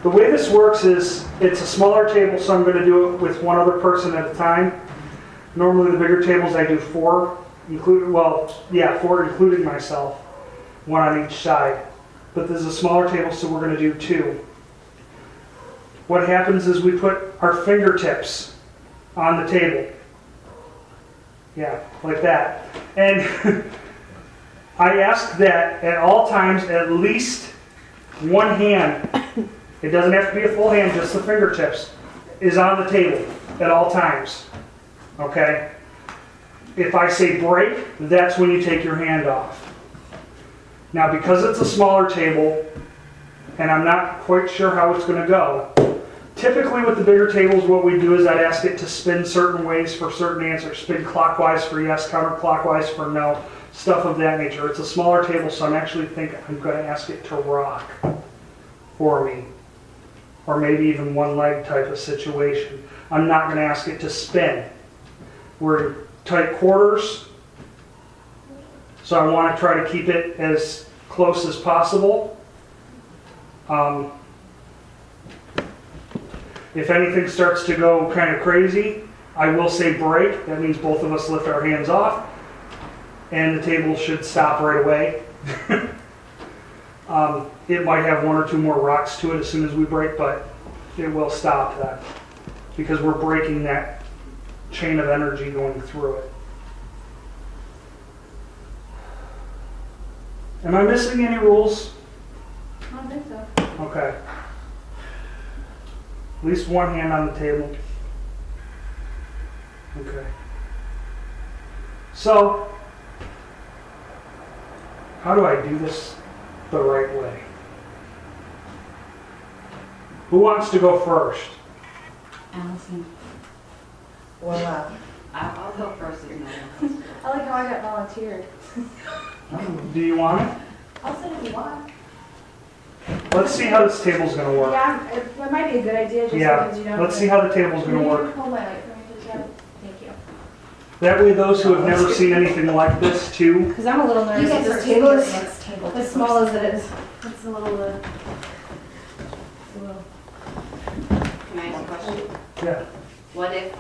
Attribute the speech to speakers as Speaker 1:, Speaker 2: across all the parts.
Speaker 1: The way this works is it's a smaller table, so I'm going to do it with one other person at a time. Normally the bigger tables I do four, four including myself, one on each side. But this is a smaller table, so we're going to do two. What happens is we put our fingertips on the table. Yeah, like that. And I ask that at all times, at least one hand, it doesn't have to be a full hand, just the fingertips, is on the table at all times. Okay? If I say break, that's when you take your hand off. Now, because it's a smaller table, and I'm not quite sure how it's going to go, typically with the bigger tables, what we do is I'd ask it to spin certain ways for certain answers. Spin clockwise for yes, counterclockwise for no, stuff of that nature. It's a smaller table, so I'm actually thinking I'm going to ask it to rock for me. Or maybe even one leg type of situation. I'm not going to ask it to spin. We're in tight quarters, so I want to try to keep it as close as possible. If anything starts to go kind of crazy, I will say break. That means both of us lift our hands off, and the table should stop right away. It might have one or two more rocks to it as soon as we break, but it will stop that because we're breaking that chain of energy going through it. Am I missing any rules?
Speaker 2: I don't think so.
Speaker 1: Okay. At least one hand on the table. Okay. So, how do I do this the right way? Who wants to go first?
Speaker 2: Allison.
Speaker 3: Well,
Speaker 4: I'll go first if you know.
Speaker 2: I like how I got volunteered.
Speaker 1: Do you want it?
Speaker 2: I'll sit if you want.
Speaker 1: Let's see how this table's going to work.
Speaker 2: Yeah, it might be a good idea just because you know.
Speaker 1: Let's see how the table's going to work.
Speaker 2: Hold my light for me, please. Yeah. Thank you.
Speaker 1: That way those who have never seen anything like this too.
Speaker 2: Because I'm a little nervous.
Speaker 3: You
Speaker 2: that
Speaker 3: guys
Speaker 2: this
Speaker 3: are
Speaker 2: table is
Speaker 3: against table
Speaker 2: as small as it is. It's a little.
Speaker 4: Can I ask a question?
Speaker 1: Yeah.
Speaker 4: What if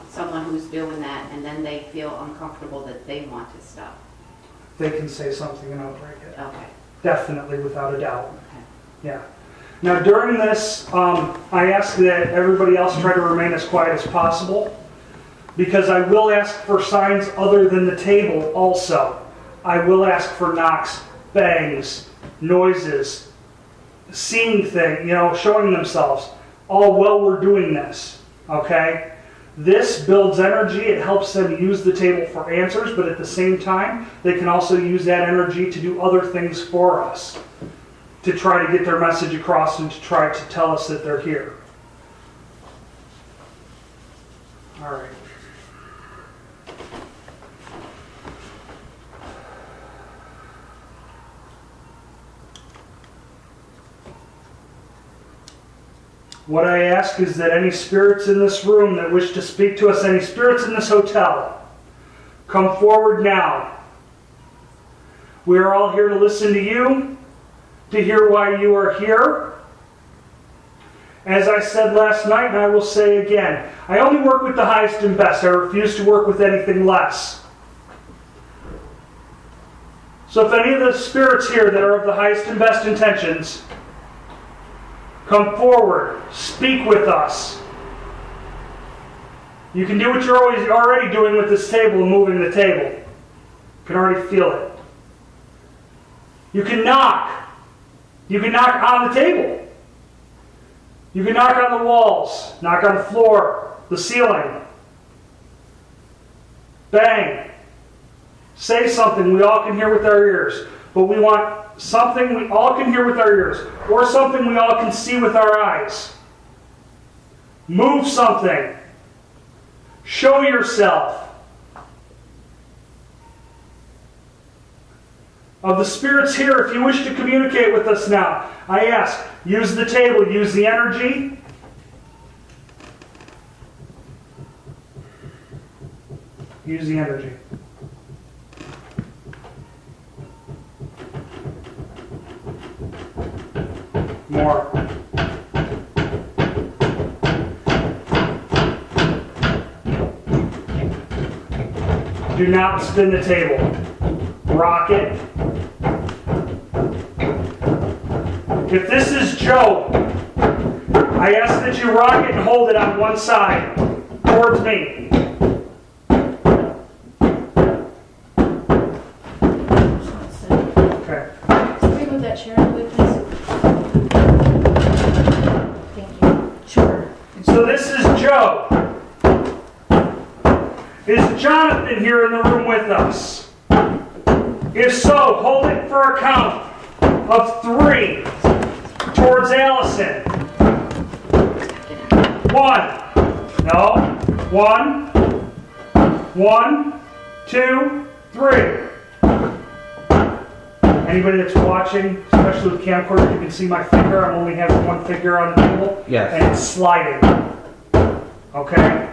Speaker 4: someone who's doing that and then they feel uncomfortable that they want to stop?
Speaker 1: They can say something and I'll break it.
Speaker 4: Okay.
Speaker 1: Definitely, without a doubt.
Speaker 4: Okay.
Speaker 1: Yeah. Now during this, I ask that everybody else try to remain as quiet as possible, because I will ask for signs other than the table also. I will ask for knocks, bangs, noises, seeing things, showing themselves, all while we're doing this, okay? This builds energy. It helps them use the table for answers, but at the same time, they can also use that energy to do other things for us, to try to get their message across and to try to tell us that they're here. All right. What I ask is that any spirits in this room that wish to speak to us, any spirits in this hotel, come forward now. We are all here to listen to you, to hear why you are here. As I said last night, and I will say again, I only work with the highest and best. I refuse to work with anything less. So if any of the spirits here that are of the highest and best intentions, come forward, speak with us. You can do what you're already doing with this table and moving the table. You can already feel it. You can knock. You can knock on the table. You can knock on the walls, knock on the floor, the ceiling. Bang. Say something we all can hear with our ears, but we want something we all can hear with our ears, or something we all can see with our eyes. Move something. Show yourself. Of the spirits here, if you wish to communicate with us now, I ask, use the table, use the energy. Use the energy. More. Do not spin the table. Rock it. If this is Joe, I ask that you rock it and hold it on one side towards me. Okay.
Speaker 2: Can we move that chair away, please? Thank you.
Speaker 3: Sure.
Speaker 1: So this is Joe. Is Jonathan here in the room with us? If so, hold it for a count of 3 towards Allison. 1. No. 1. 1, 2, 3. Anybody that's watching, especially with camcorder, you can see my finger. I'm only having one finger on the table.
Speaker 5: Yes.
Speaker 1: And it's sliding. Okay?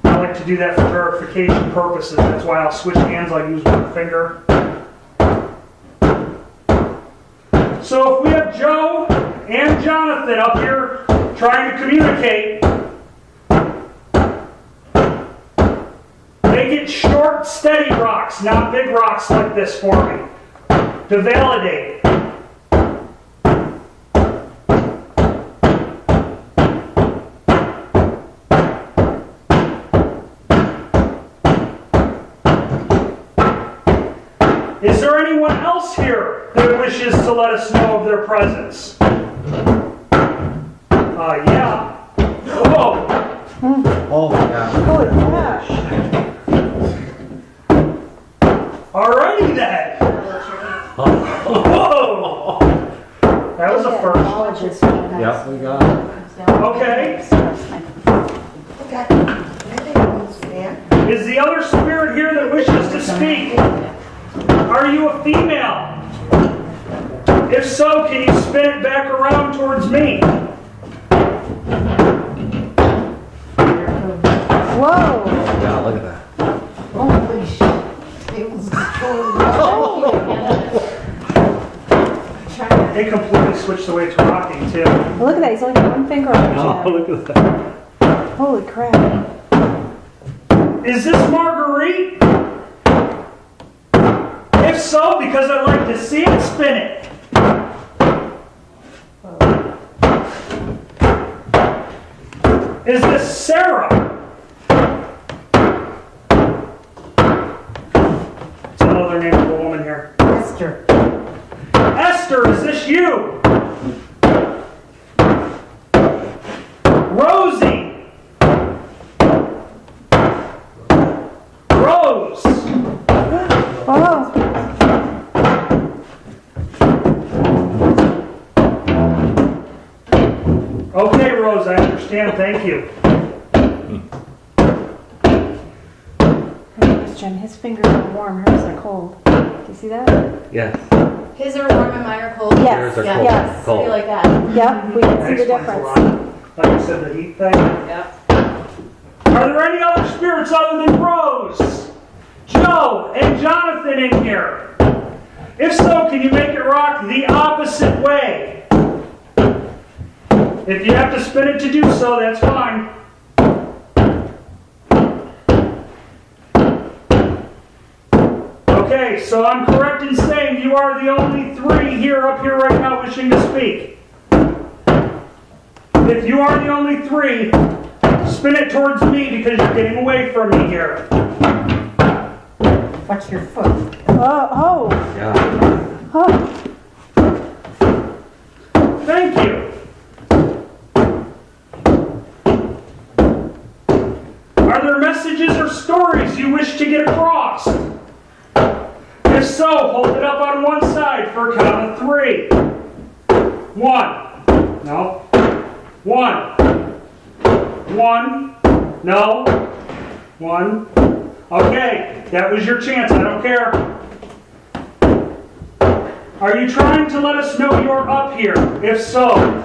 Speaker 1: I like to do that for verification purposes. That's why I'll switch hands. I'll use one finger. So if we have Joe and Jonathan up here trying to communicate, make it short, steady rocks, not big rocks like this for me, to validate. Is there anyone else here that wishes to let us know of their presence? Yeah. Whoa.
Speaker 5: Oh my gosh.
Speaker 3: Holy crap.
Speaker 1: Alrighty then. Whoa. That was a first.
Speaker 5: Yep, we got it.
Speaker 1: Okay.
Speaker 3: Okay. Anything else, Dan?
Speaker 1: Is the other spirit here that wishes to speak? Are you a female? If so, can you spin it back around towards me?
Speaker 3: Whoa.
Speaker 5: Yeah, look at that.
Speaker 3: Holy shit. It was
Speaker 1: They completely switched the way it's rocking too.
Speaker 3: Look at that. He's only got one finger on
Speaker 5: Oh,
Speaker 3: it.
Speaker 5: look at that.
Speaker 3: Holy crap.
Speaker 1: Is this Marguerite? If so, because I'd like to see it, spin it. Is this Sarah? It's another name of a woman here.
Speaker 3: Esther.
Speaker 1: Esther, is this you? Rosie. Rose.
Speaker 3: Oh.
Speaker 1: Okay, Rose, I understand. Thank you.
Speaker 3: Question. His fingers are warm. Hers are cold. Do you see that?
Speaker 5: Yes.
Speaker 2: His are warm and mine are cold.
Speaker 3: Yes.
Speaker 5: Yours are
Speaker 2: Yeah.
Speaker 5: cold.
Speaker 3: Yes.
Speaker 5: Cold.
Speaker 2: Something like that.
Speaker 3: Yep. We can
Speaker 1: That
Speaker 3: see the
Speaker 1: explains a
Speaker 3: difference.
Speaker 1: lot. Like I said, the heat thing.
Speaker 2: Yep.
Speaker 1: Are there any other spirits other than Rose, Joe, and Jonathan in here? If so, can you make it rock the opposite way? If you have to spin it to do so, that's fine. Okay, so I'm correct in saying you are the only 3 here up here right now wishing to speak. If you are the only 3, spin it towards me because you're getting away from me here.
Speaker 3: Watch your foot. Oh.
Speaker 5: Yeah.
Speaker 3: Oh.
Speaker 1: Thank you. Are there messages or stories you wish to get across? If so, hold it up on one side for a count of 3. 1. No. 1. 1. No. 1. Okay, that was your chance. I don't care. Are you trying to let us know you're up here? If so.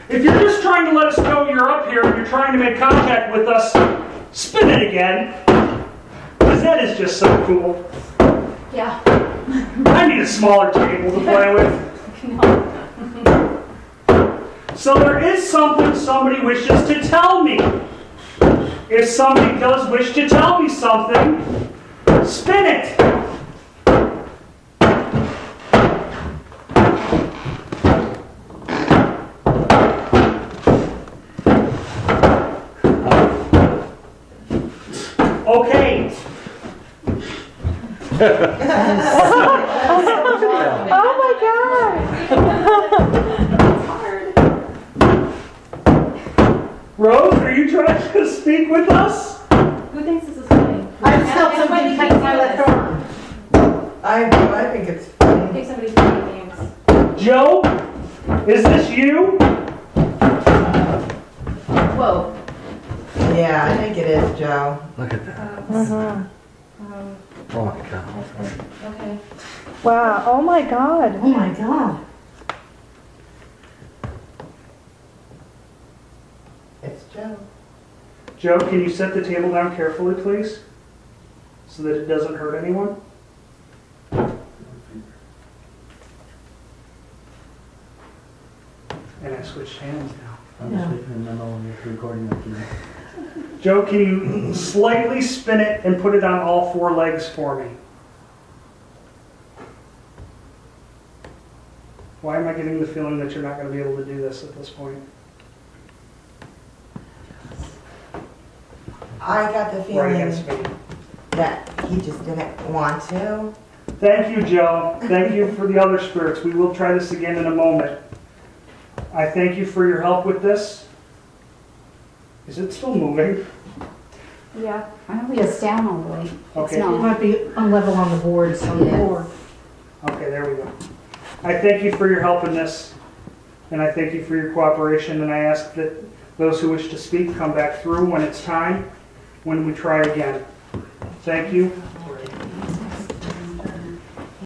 Speaker 1: If you're just trying to let us know you're up here and you're trying to make contact with us, spin it again. Because that is just so cool.
Speaker 2: Yeah.
Speaker 1: I need a smaller table to play with. So there is something somebody wishes to tell me. if somebody does wish to tell me something, spin it. Okay.
Speaker 3: Oh my God!
Speaker 1: Rose, are you trying to speak with us?
Speaker 2: Who thinks this is funny?
Speaker 6: I'm still something cut my left arm. I think it's funny.
Speaker 2: Think somebody's playing games.
Speaker 1: Joe, is this you?
Speaker 2: Whoa.
Speaker 6: Yeah, I think it is, Joe.
Speaker 5: Look at that.
Speaker 3: Mhm.
Speaker 5: Oh my God.
Speaker 2: Okay.
Speaker 3: Wow, oh my God.
Speaker 6: Oh my God. It's Joe.
Speaker 1: Joe, can you set the table down carefully, please? So that it doesn't hurt anyone? And I switched hands now.
Speaker 5: I'm just making a memo when you're recording that.
Speaker 1: Joe, can you slightly spin it and put it on all four legs for me? Why am I getting the feeling that you're not going to be able to do this at this point?
Speaker 6: I got the
Speaker 1: Right
Speaker 6: feeling
Speaker 1: against me.
Speaker 6: that he just didn't want to.
Speaker 1: Thank you, Joe. Thank you for the other spirits. We will try this again in a moment. I thank you for your help with this. Is it still moving?
Speaker 3: Yeah.
Speaker 7: I don't think it's down all the way.
Speaker 1: Okay.
Speaker 7: It's not.
Speaker 6: Might be unlevel on the boards on the floor.
Speaker 1: Okay, there we go. I thank you for your help in this, and I thank you for your cooperation, and I ask that those who wish to speak come back through when it's time, when we try again. Thank you.